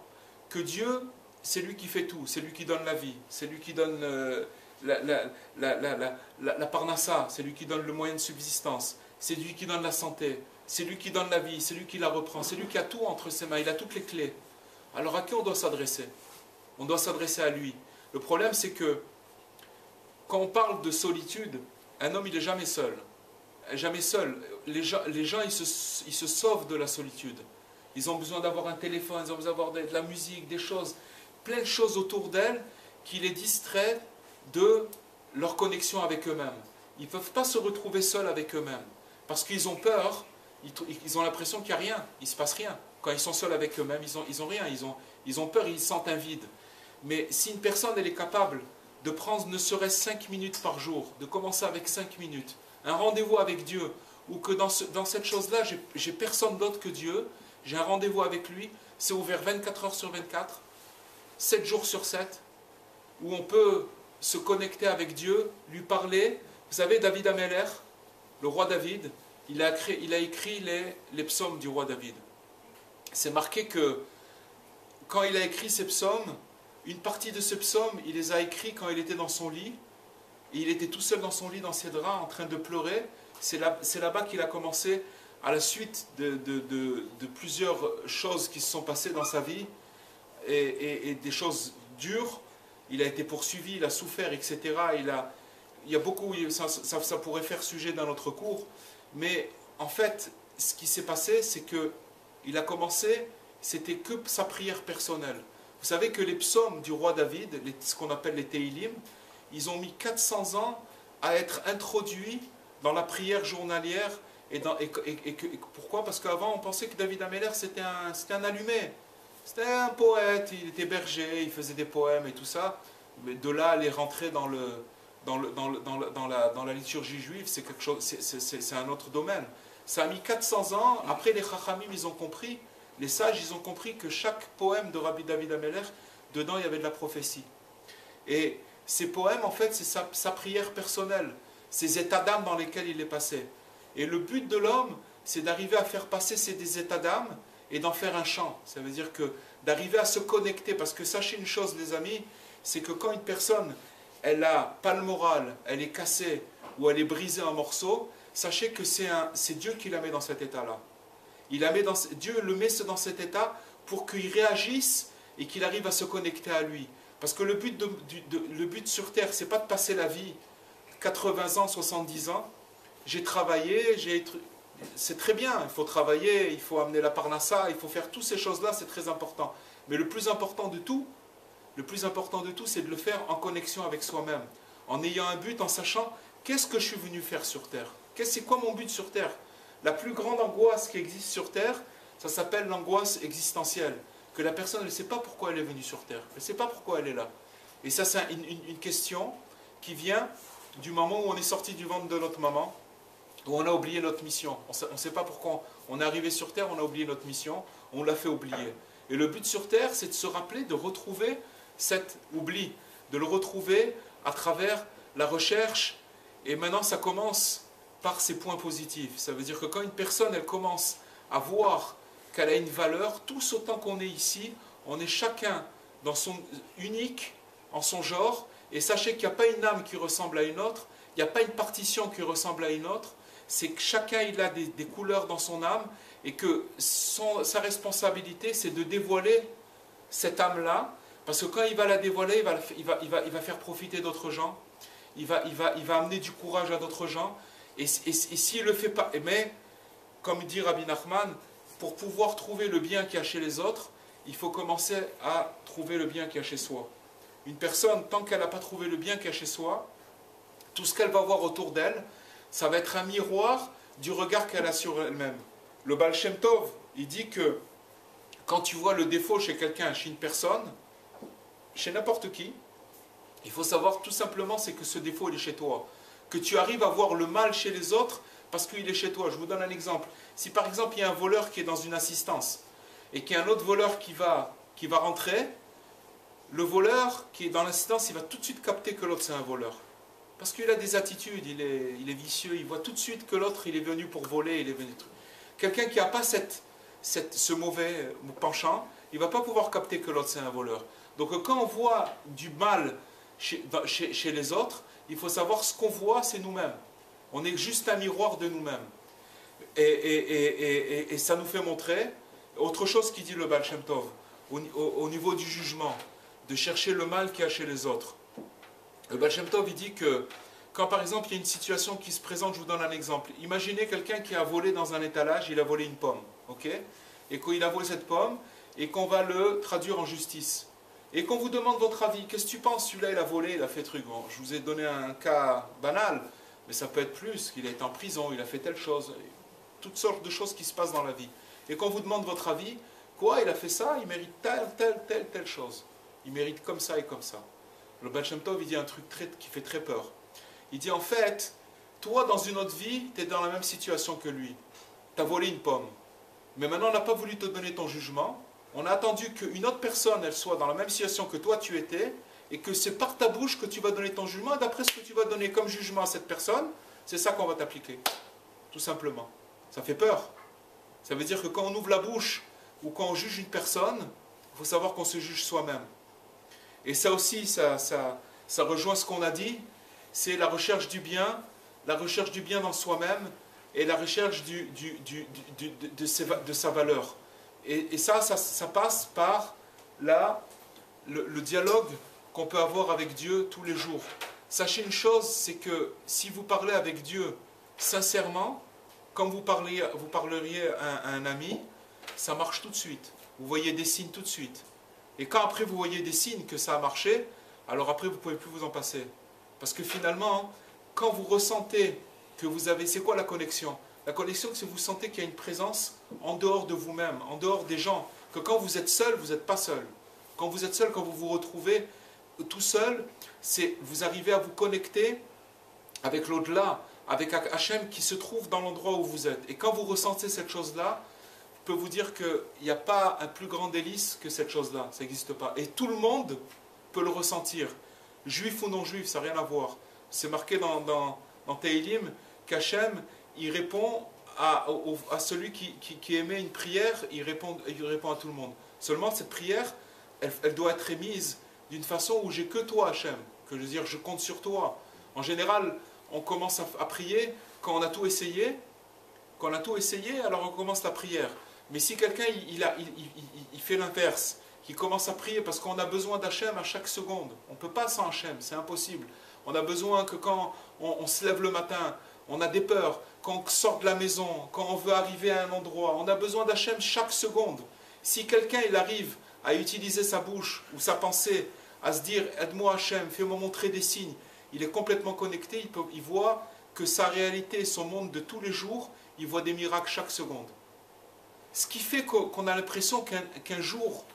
que Dieu, c'est lui qui fait tout, c'est lui qui donne la vie, c'est lui qui donne la parnassa, c'est lui qui donne le moyen de subsistance, c'est lui qui donne la santé, c'est lui qui donne la vie, c'est lui qui la reprend, c'est lui qui a tout entre ses mains, il a toutes les clés. Alors à qui on doit s'adresser? On doit s'adresser à lui. Le problème c'est que quand on parle de solitude, un homme il n'est jamais seul. Jamais seul. Les gens ils se sauvent de la solitude. Ils ont besoin d'avoir un téléphone, ils ont besoin d'avoir de la musique, des choses, plein de choses autour d'elles qui les distraient de leur connexion avec eux-mêmes. Ils ne peuvent pas se retrouver seuls avec eux-mêmes. Parce qu'ils ont peur, ils ont l'impression qu'il n'y a rien, il ne se passe rien. Quand ils sont seuls avec eux-mêmes, ils ont rien, ils ont peur, ils sentent un vide. Mais si une personne elle est capable de prendre ne serait-ce 5 minutes par jour, de commencer avec 5 minutes, un rendez-vous avec Dieu, ou que dans cette chose-là, j'ai personne d'autre que Dieu, j'ai un rendez-vous avec lui, c'est ouvert 24 heures sur 24, 7 jours sur 7, où on peut se connecter avec Dieu, lui parler. Vous savez, David Ameller, le roi David, il a écrit les psaumes du roi David. C'est marqué que quand il a écrit ces psaumes, une partie de ces psaumes, il les a écrits quand il était dans son lit, et il était tout seul dans son lit, dans ses draps, en train de pleurer. C'est là-bas qu'il a commencé, à la suite de plusieurs choses qui se sont passées dans sa vie, et des choses dures. Il a été poursuivi, il a souffert, etc. Il y a beaucoup, ça pourrait faire sujet d'un autre cours, mais en fait, ce qui s'est passé, c'est que il a commencé, c'était que sa prière personnelle. Vous savez que les psaumes du roi David, ce qu'on appelle les Teilim, ils ont mis 400 ans à être introduits dans la prière journalière. Pourquoi? Parce qu'avant, on pensait que David Ameller, c'était un allumé. C'était un poète, il était berger, il faisait des poèmes et tout ça. Mais de là, aller rentrer dans la liturgie juive, c'est quelque chose, c'est un autre domaine. Ça a mis 400 ans. Après, les Chachamim, ils ont compris, les sages, ils ont compris que chaque poème de Rabbi David Ameller, dedans, il y avait de la prophétie. Et ces poèmes, en fait, c'est sa prière personnelle, ces états d'âme dans lesquels il est passé. Et le but de l'homme, c'est d'arriver à faire passer ces états d'âme et d'en faire un chant. Ça veut dire que d'arriver à se connecter, parce que sachez une chose, les amis, c'est que quand une personne, elle n'a pas le moral, elle est cassée ou elle est brisée en morceaux, sachez que c'est Dieu qui la met dans cet état-là. Dieu le met dans cet état pour qu'il réagisse et qu'il arrive à se connecter à lui. Parce que le but sur terre, c'est pas de passer la vie 80 ans, 70 ans. J'ai travaillé, c'est très bien, il faut travailler, il faut amener la parnassa, il faut faire toutes ces choses-là, c'est très important. Mais le plus important de tout, c'est de le faire en connexion avec soi-même, en ayant un but, en sachant qu'est-ce que je suis venu faire sur terre. C'est quoi mon but sur terre? La plus grande angoisse qui existe sur terre, ça s'appelle l'angoisse existentielle. Que la personne ne sait pas pourquoi elle est venue sur terre, elle ne sait pas pourquoi elle est là. Et ça, c'est une question qui vient du moment où on est sorti du ventre de notre maman, où on a oublié notre mission. On ne sait pas pourquoi on est arrivé sur terre, on a oublié notre mission, on l'a fait oublier. Et le but sur terre, c'est de se rappeler, de retrouver cet oubli, de le retrouver à travers la recherche. Et maintenant, ça commence par ses points positifs. Ça veut dire que quand une personne, elle commence à voir qu'elle a une valeur, tous autant qu'on est ici, on est chacun dans son unique, en son genre, et sachez qu'il n'y a pas une âme qui ressemble à une autre, il n'y a pas une partition qui ressemble à une autre, c'est que chacun il a des couleurs dans son âme, et que sa responsabilité, c'est de dévoiler cette âme-là, parce que quand il va la dévoiler, il va faire profiter d'autres gens, il va amener du courage à d'autres gens, et s'il ne le fait pas, mais, comme dit Rabbi Nachman, pour pouvoir trouver le bien qu'il y a chez les autres, il faut commencer à trouver le bien qu'il y a chez soi. Une personne, tant qu'elle n'a pas trouvé le bien qu'il y a chez soi, tout ce qu'elle va voir autour d'elle, ça va être un miroir du regard qu'elle a sur elle-même. Le Baal Shem Tov, il dit que quand tu vois le défaut chez quelqu'un, chez une personne, chez n'importe qui, il faut savoir tout simplement c'est que ce défaut il est chez toi. Que tu arrives à voir le mal chez les autres parce qu'il est chez toi. Je vous donne un exemple. Si par exemple il y a un voleur qui est dans une assistance et qu'il y a un autre voleur qui va rentrer, le voleur qui est dans l'assistance, il va tout de suite capter que l'autre c'est un voleur. Parce qu'il a des attitudes, il est vicieux, il voit tout de suite que l'autre il est venu pour voler, il est venu... Quelqu'un qui n'a pas ce mauvais penchant, il ne va pas pouvoir capter que l'autre c'est un voleur. Donc quand on voit du mal chez les autres, il faut savoir ce qu'on voit, c'est nous-mêmes. On est juste un miroir de nous-mêmes. Et ça nous fait montrer autre chose qui dit le Baal Shem Tov, au niveau du jugement, de chercher le mal qu'il y a chez les autres. Le Baal Shem Tov, il dit que quand par exemple il y a une situation qui se présente, je vous donne un exemple. Imaginez quelqu'un qui a volé dans un étalage, il a volé une pomme, ok? Et qu'il a volé cette pomme, et qu'on va le traduire en justice. Et qu'on vous demande votre avis, qu'est-ce que tu penses? Celui-là il a volé, il a fait truc. Bon, je vous ai donné un cas banal, mais ça peut être plus, qu'il est en prison, il a fait telle chose, toutes sortes de choses qui se passent dans la vie. Et qu'on vous demande votre avis, quoi, il a fait ça, il mérite telle chose. Il mérite comme ça et comme ça. Le Baal Shem Tov, il dit un truc qui fait très peur. Il dit en fait, toi dans une autre vie, tu es dans la même situation que lui. Tu as volé une pomme. Mais maintenant on n'a pas voulu te donner ton jugement. On a attendu qu'une autre personne, elle soit dans la même situation que toi tu étais, et que c'est par ta bouche que tu vas donner ton jugement, et d'après ce que tu vas donner comme jugement à cette personne, c'est ça qu'on va t'appliquer. Tout simplement. Ça fait peur. Ça veut dire que quand on ouvre la bouche, ou quand on juge une personne, il faut savoir qu'on se juge soi-même. Et ça aussi, ça rejoint ce qu'on a dit, c'est la recherche du bien dans soi-même et la recherche de sa valeur. Et ça passe par le dialogue qu'on peut avoir avec Dieu tous les jours. Sachez une chose, c'est que si vous parlez avec Dieu sincèrement, comme vous parleriez à un ami, ça marche tout de suite. Vous voyez des signes tout de suite. Et quand après vous voyez des signes que ça a marché, alors après vous ne pouvez plus vous en passer. Parce que finalement, quand vous ressentez que vous avez... C'est quoi la connexion? La connexion, c'est que vous sentez qu'il y a une présence en dehors de vous-même, en dehors des gens. Que quand vous êtes seul, vous n'êtes pas seul. Quand vous êtes seul, quand vous vous retrouvez tout seul, vous arrivez à vous connecter avec l'au-delà, avec Hachem qui se trouve dans l'endroit où vous êtes. Et quand vous ressentez cette chose-là, je peux vous dire qu'il n'y a pas un plus grand délice que cette chose-là. Ça n'existe pas. Et tout le monde peut le ressentir. Juif ou non juif, ça n'a rien à voir. C'est marqué dans Tehillim qu'Hachem, il répond à celui qui émet une prière, il répond à tout le monde. Seulement, cette prière, elle doit être émise d'une façon où j'ai que toi, Hachem. Que je veux dire, je compte sur toi. En général, on commence à prier quand on a tout essayé. Quand on a tout essayé, alors on commence la prière. Mais si quelqu'un il fait l'inverse, qui commence à prier parce qu'on a besoin d'Hachem à chaque seconde, on ne peut pas sans Hachem, c'est impossible. On a besoin que quand on se lève le matin, on a des peurs, quand on sort de la maison, quand on veut arriver à un endroit, on a besoin d'Hachem chaque seconde. Si quelqu'un il arrive à utiliser sa bouche ou sa pensée, à se dire « aide-moi Hachem, fais-moi montrer des signes », il est complètement connecté, il voit que sa réalité, son monde de tous les jours, il voit des miracles chaque seconde. Ce qui fait qu'on a l'impression qu'un jour,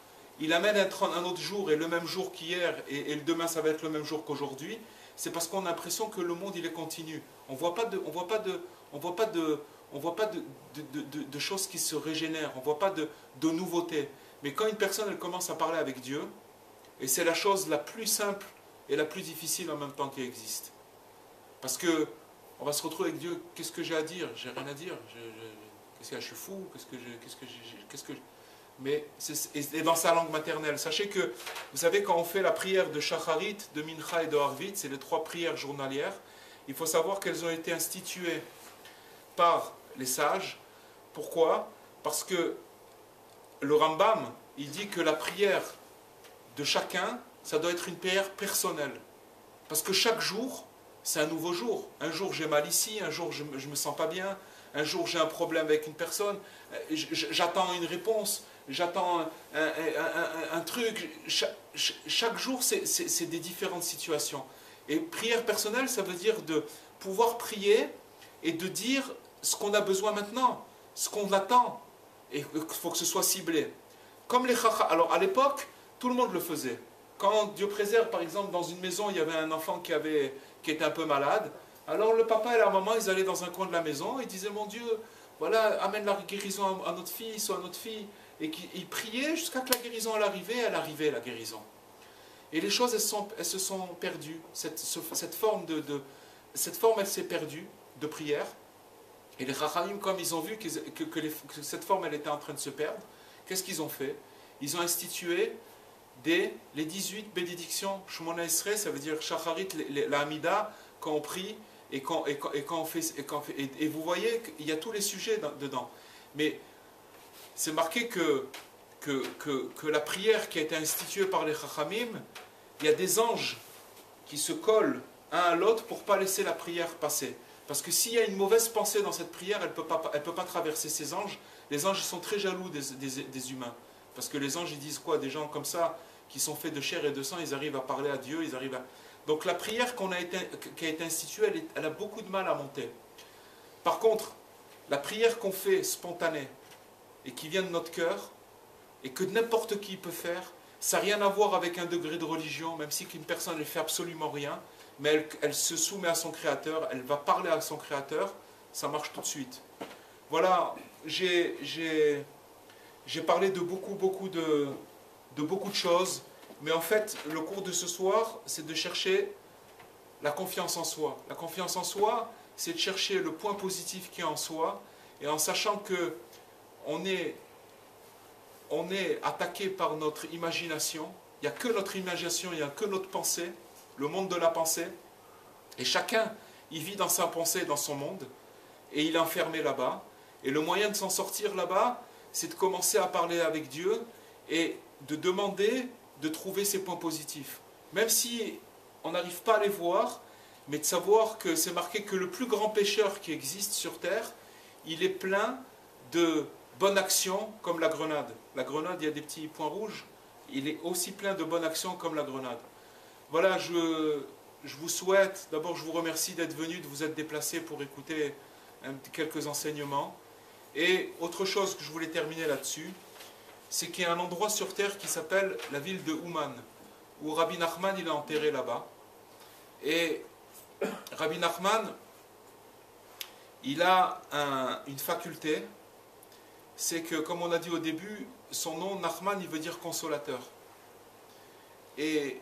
il amène un autre jour et le même jour qu'hier et demain ça va être le même jour qu'aujourd'hui, c'est parce qu'on a l'impression que le monde il est continu. On ne voit pas de choses qui se régénèrent, on ne voit pas de nouveautés. Mais quand une personne elle commence à parler avec Dieu, et c'est la chose la plus simple et la plus difficile en même temps qui existe. Parce que on va se retrouver avec Dieu, qu'est-ce que j'ai à dire? J'ai rien à dire. Qu'est-ce que je suis fou? Mais et dans sa langue maternelle. Sachez que, vous savez, quand on fait la prière de Shacharit, de Mincha et de Harvit, c'est les 3 prières journalières, il faut savoir qu'elles ont été instituées par les sages. Pourquoi? Parce que le Rambam, il dit que la prière de chacun, ça doit être une prière personnelle. Parce que chaque jour, c'est un nouveau jour. Un jour j'ai mal ici, un jour je ne me sens pas bien, un jour j'ai un problème avec une personne, j'attends une réponse, j'attends un truc. Chaque jour, c'est des différentes situations. Et prière personnelle, ça veut dire de pouvoir prier et de dire ce qu'on a besoin maintenant, ce qu'on attend. Et il faut que ce soit ciblé. Comme les chachas. Alors à l'époque, tout le monde le faisait. Quand Dieu préserve, par exemple, dans une maison, il y avait un enfant qui était un peu malade, alors le papa et la maman, ils allaient dans un coin de la maison, ils disaient, mon Dieu, voilà, amène la guérison à notre fils ou à notre fille. Et ils priaient jusqu'à que la guérison elle arrivait la guérison. Et les choses, elles se sont perdues. Cette forme, elle s'est perdue de prière. Et les Chachamim, comme ils ont vu que cette forme, elle était en train de se perdre, qu'est-ce qu'ils ont fait? Ils ont institué les 18 bénédictions Shemona Esrei, ça veut dire Shacharit, la Hamida, quand on prie et quand on fait. Et vous voyez qu'il y a tous les sujets dedans. Mais c'est marqué que la prière qui a été instituée par les Chachamim, il y a des anges qui se collent un à l'autre pour ne pas laisser la prière passer. Parce que s'il y a une mauvaise pensée dans cette prière, elle ne peut pas traverser ces anges. Les anges sont très jaloux des humains. Parce que les anges, ils disent quoi? Des gens comme ça, qui sont faits de chair et de sang, ils arrivent à parler à Dieu, ils arrivent à... Donc la prière qui a été instituée, elle a beaucoup de mal à monter. Par contre, la prière qu'on fait spontanée, et qui vient de notre cœur, et que n'importe qui peut faire, ça n'a rien à voir avec un degré de religion, même si qu'une personne ne fait absolument rien, mais elle se soumet à son Créateur, elle va parler à son Créateur, ça marche tout de suite. Voilà, j'ai parlé de beaucoup de choses, mais en fait, le cours de ce soir, c'est de chercher la confiance en soi. La confiance en soi, c'est de chercher le point positif qui est en soi, et en sachant que on est attaqué par notre imagination. Il n'y a que notre imagination, il n'y a que notre pensée, le monde de la pensée. Et chacun, il vit dans sa pensée, dans son monde, et il est enfermé là-bas. Et le moyen de s'en sortir là-bas, c'est de commencer à parler avec Dieu et de demander de trouver ses points positifs. Même si on n'arrive pas à les voir, mais de savoir que c'est marqué que le plus grand pécheur qui existe sur terre, il est plein de bonnes actions comme la grenade. La grenade, il y a des petits points rouges. Il est aussi plein de bonnes actions comme la grenade. Voilà, je vous souhaite, d'abord je vous remercie d'être venu, de vous être déplacé pour écouter quelques enseignements. Et autre chose que je voulais terminer là-dessus, c'est qu'il y a un endroit sur terre qui s'appelle la ville de Ouman, où Rabbi Nachman il est enterré là-bas. Et Rabbi Nachman, il a une faculté, c'est que, comme on a dit au début, son nom, Nachman, il veut dire consolateur. Et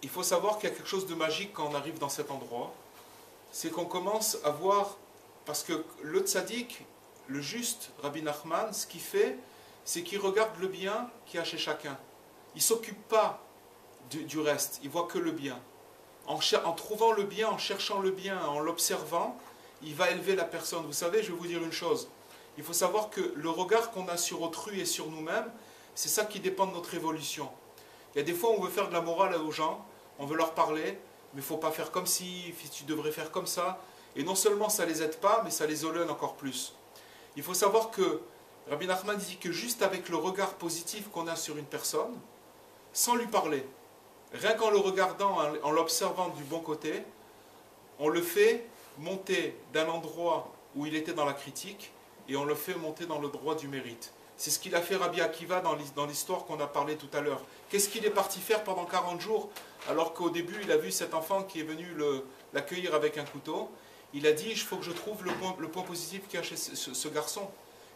il faut savoir qu'il y a quelque chose de magique quand on arrive dans cet endroit, c'est qu'on commence à voir, parce que le tzaddik, le juste, Rabbi Nachman, ce qu'il fait, c'est qu'il regarde le bien qu'il y a chez chacun. Il ne s'occupe pas du reste, il voit que le bien. En trouvant le bien, en cherchant le bien, en l'observant, il va élever la personne. Vous savez, je vais vous dire une chose. Il faut savoir que le regard qu'on a sur autrui et sur nous-mêmes, c'est ça qui dépend de notre évolution. Il y a des fois où on veut faire de la morale aux gens, on veut leur parler, mais il ne faut pas faire comme si tu devrais faire comme ça. Et non seulement ça ne les aide pas, mais ça les éloigne encore plus. Il faut savoir que Rabbi Nachman dit que juste avec le regard positif qu'on a sur une personne, sans lui parler, rien qu'en le regardant, en l'observant du bon côté, on le fait monter d'un endroit où il était dans la critique et on le fait monter dans le droit du mérite. C'est ce qu'il a fait Rabbi Akiva dans l'histoire qu'on a parlé tout à l'heure. Qu'est-ce qu'il est parti faire pendant 40 jours alors qu'au début il a vu cet enfant qui est venu l'accueillir avec un couteau. Il a dit, il faut que je trouve le point positif qu'il y a chez ce garçon.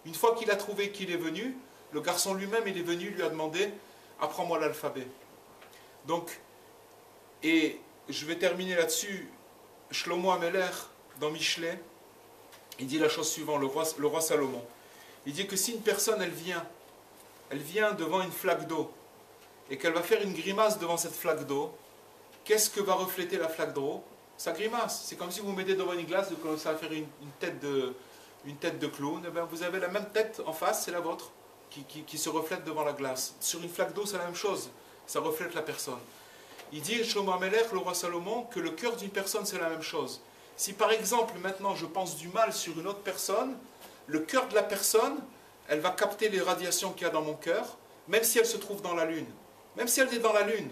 Une fois qu'il a trouvé qu'il est venu, le garçon lui-même il est venu, lui a demandé, apprends-moi l'alphabet. Donc, et je vais terminer là-dessus, Shlomo Ameler, dans Michelet, il dit la chose suivante, le roi Salomon. Il dit que si une personne, elle vient devant une flaque d'eau, et qu'elle va faire une grimace devant cette flaque d'eau, qu'est-ce que va refléter la flaque d'eau? Sa grimace. C'est comme si vous mettez devant une glace, vous commencez à faire une tête de clown, et bien vous avez la même tête en face, c'est la vôtre, qui se reflète devant la glace. Sur une flaque d'eau, c'est la même chose, ça reflète la personne. Il dit, Shlomo Ameler, le roi Salomon, que le cœur d'une personne, c'est la même chose. Si par exemple, maintenant, je pense du mal sur une autre personne, le cœur de la personne, elle va capter les radiations qu'il y a dans mon cœur, même si elle se trouve dans la Lune. Même si elle est dans la Lune,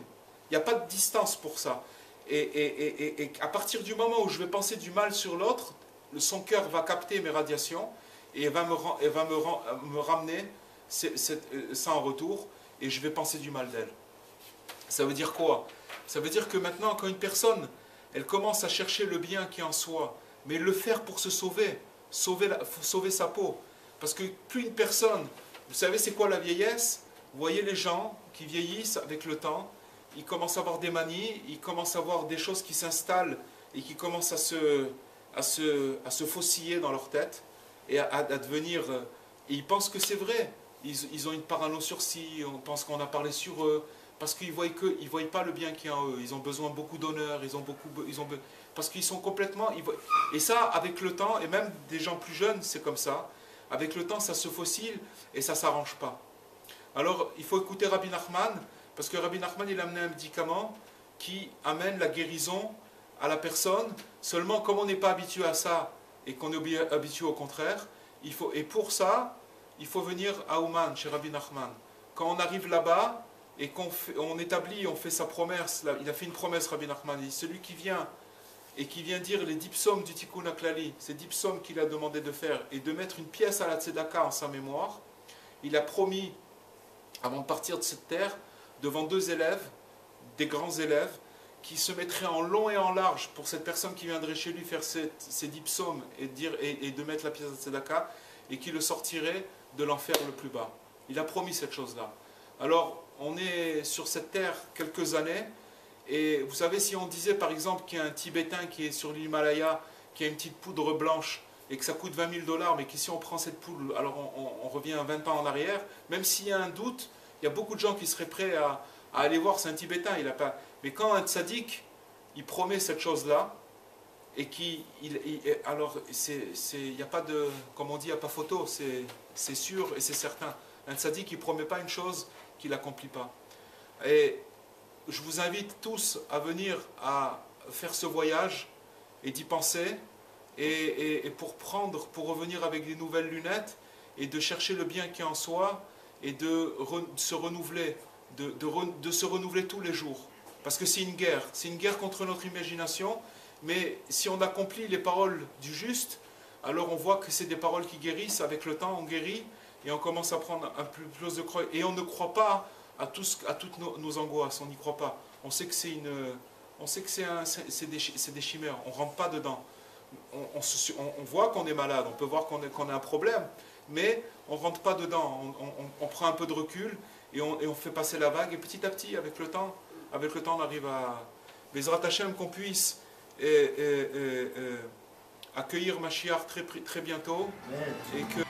il n'y a pas de distance pour ça. Et à partir du moment où je vais penser du mal sur l'autre, son cœur va capter mes radiations et va me ramener ça en retour, et je vais penser du mal d'elle. Ça veut dire quoi? Ça veut dire que maintenant, quand une personne, elle commence à chercher le bien qui est en soi, mais le faire pour se sauver, sauver sa peau. Parce que plus une personne, vous savez c'est quoi la vieillesse? Vous voyez les gens qui vieillissent avec le temps, ils commencent à avoir des manies, ils commencent à avoir des choses qui s'installent et qui commencent à se fauciller dans leur tête et à devenir... Et ils pensent que c'est vrai. Ils ont une parano sursis, on pense qu'on a parlé sur eux, parce qu'ils ne voient pas le bien qu'il y a en eux. Ils ont besoin de beaucoup d'honneur, parce qu'ils sont complètement... Et ça, avec le temps, et même des gens plus jeunes, c'est comme ça, avec le temps, ça se fossile et ça ne s'arrange pas. Alors, il faut écouter Rabbi Nachman, parce que Rabbi Nachman, il a amené un médicament qui amène la guérison à la personne. Seulement, comme on n'est pas habitué à ça, et qu'on est habitué au contraire, et pour ça, il faut venir à Ouman, chez Rabbi Nachman. Quand on arrive là-bas, et on établit, on fait sa promesse, il a fait une promesse, Rabbi Nachman, il dit, celui qui vient, et qui vient dire les 10 psaumes du Tikkun HaKlali, ces 10 psaumes qu'il a demandé de faire, et de mettre une pièce à la tzedaka en sa mémoire, il a promis, avant de partir de cette terre, devant 2 élèves, des grands élèves, qui se mettraient en long et en large pour cette personne qui viendrait chez lui faire ces 10 psaumes et de mettre la pièce de tzedaka, et qui le sortirait de l'enfer le plus bas. Il a promis cette chose-là. Alors, on est sur cette terre quelques années, et vous savez, si on disait par exemple qu'il y a un Tibétain qui est sur l'Himalaya, qui a une petite poudre blanche, et que ça coûte 20 000 $, mais qu'ici on prend cette poudre, alors on revient 20 ans en arrière, même s'il y a un doute, il y a beaucoup de gens qui seraient prêts à aller voir, c'est un Tibétain, il a pas... Mais quand un tzaddik, il promet cette chose-là, et alors, il n'y a pas de, comme on dit, il n'y a pas photo, c'est sûr et c'est certain. Un tzaddik, il ne promet pas une chose qu'il n'accomplit pas. Et je vous invite tous à venir à faire ce voyage et d'y penser, et pour revenir avec des nouvelles lunettes, et de chercher le bien qui est en soi, et de se renouveler, de se renouveler tous les jours. Parce que c'est une guerre contre notre imagination. Mais si on accomplit les paroles du juste, alors on voit que c'est des paroles qui guérissent. Avec le temps, on guérit et on commence à prendre un peu plus de croix. Et on ne croit pas à toutes nos angoisses, on n'y croit pas. On sait que c'est des chimères, on ne rentre pas dedans. On voit qu'on est malade, on peut voir qu'on a un problème, mais on ne rentre pas dedans. On prend un peu de recul et on fait passer la vague. Et petit à petit, avec le temps, on arrive à... Bezrat Hashem, qu'on puisse accueillir Mashiach très bientôt, et que